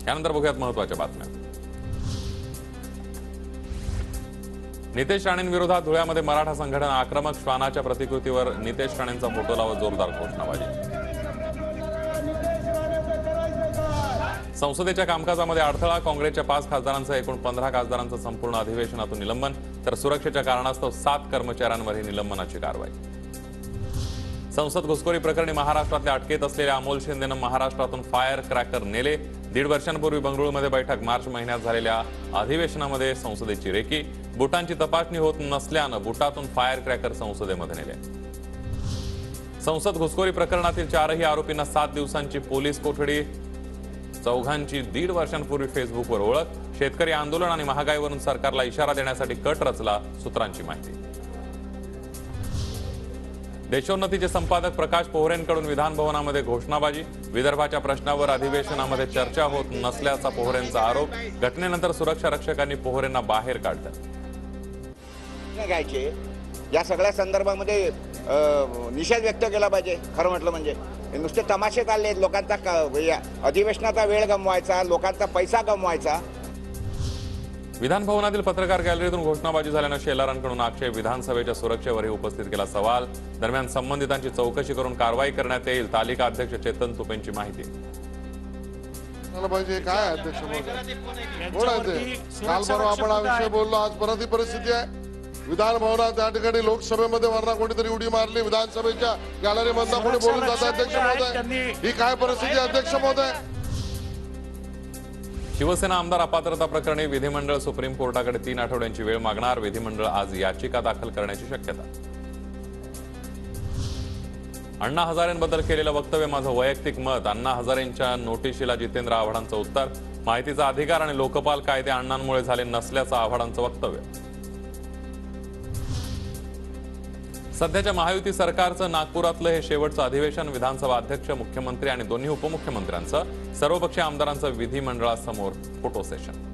यानंतर बघूयात महत्त्वाच्या बातम्या। नितेश राणेंविरोधात धुळ्यामध्ये मराठा संघटना आक्रमक, श्वानाच्या प्रतिकृतीवर नितेश राणेंचा फोटो लावत जोरदार घोषणाबाजी। संसदेच्या कामकाजामध्ये अडथळा, काँग्रेसच्या 5 खासदारांसह एकूण 15 खासदारांचं संपूर्ण अधिवेशनातून निलंबन, तर सुरक्षेच्या कारणास्तव 7 कर्मचाऱ्यांवर ही निलंबनाची कारवाई। संसद घुसखोरी प्रकरणी महाराष्ट्रातल्या अटकेत असलेल्या अमोल शिंदेनं महाराष्ट्रातून फायर क्रॅकर नेले। 1.5 वर्षांपूर्वी बंगळुरूमध्ये बैठक, मार्च महिन्यात झालेल्या अधिवेशनामध्ये संसदेची रेकी, बुटांची तपासणी होत नसल्यानं बुटातून फायर क्रॅकर संसदेमध्ये नेले। संसद घुसखोरी प्रकरणातील 4ही आरोपींना 7 दिवसांची पोलीस कोठडी, चौघांची 1.5 वर्षांपूर्वी फेसबुकवर ओळख, शेतकरी आंदोलन आणि महागाईवरून सरकारला इशारा देण्यासाठी कट रचला, सूत्रांची माहिती। देशोन्नतीचे संपादक प्रकाश पोहरेंकडून विधान भवनामध्ये घोषणाबाजी, विदर्भाच्या प्रश्नावर अधिवेशनामध्ये चर्चा होत नसल्याचा पोहरेंचा आरोप, घटनेनंतर सुरक्षा रक्षकांनी पोहरेंना बाहेर काढलं। या सगळ्या संदर्भामध्ये निषेध व्यक्त केला पाहिजे। खरं म्हटलं म्हणजे नुसते तमाशे चालले, लोकांचा अधिवेशनाचा वेळ गमवायचा, लोकांचा पैसा गमवायचा। विधान भवनातील पत्रकार गॅलरीतून घोषणाबाजी झाल्यानं शेलारांकडून आक्षेप, विधानसभेच्या सुरक्षेवरही उपस्थित केला सवाल। दरम्यान संबंधितांची चौकशी करून कारवाई करण्यात येईल, तालिका अध्यक्ष चेतन तुपेंची माहिती। काय अध्यक्ष काल परवा आपण हा विषय बोललो, आज परत ही परिस्थिती आहे। विधान भवनात त्या ठिकाणी लोकसभेमध्ये वरना कोणीतरी उडी मारली, विधानसभेच्या गॅलरीमधून कोणी बोलून जातं अध्यक्ष महोदय, ही काय परिस्थिती अध्यक्ष महोदय? शिवसेना आमदार अपात्रता प्रकरणी विधिमंडळ सुप्रीम कोर्टाकडे 3 आठवड्यांची वेळ मागणार, विधिमंडळ आज याचिका दाखल करण्याची शक्यता। अण्णा हजारेंबद्दल केलेलं वक्तव्य माझं वैयक्तिक मत, अण्णा हजारेंच्या नोटिशीला जितेंद्र आव्हाडांचं उत्तर, माहितीचा अधिकार आणि लोकपाल कायदे अण्णांमुळे झाले नसल्याचं आव्हाडांचं वक्तव्य। सध्याच्या महायुती सरकारचं नागपुरातलं हे शेवटचं अधिवेशन, विधानसभा अध्यक्ष, मुख्यमंत्री आणि दोन्ही उपमुख्यमंत्र्यांचं सर्वपक्षीय आमदारांचं विधिमंडळासमोर फोटो सेशन।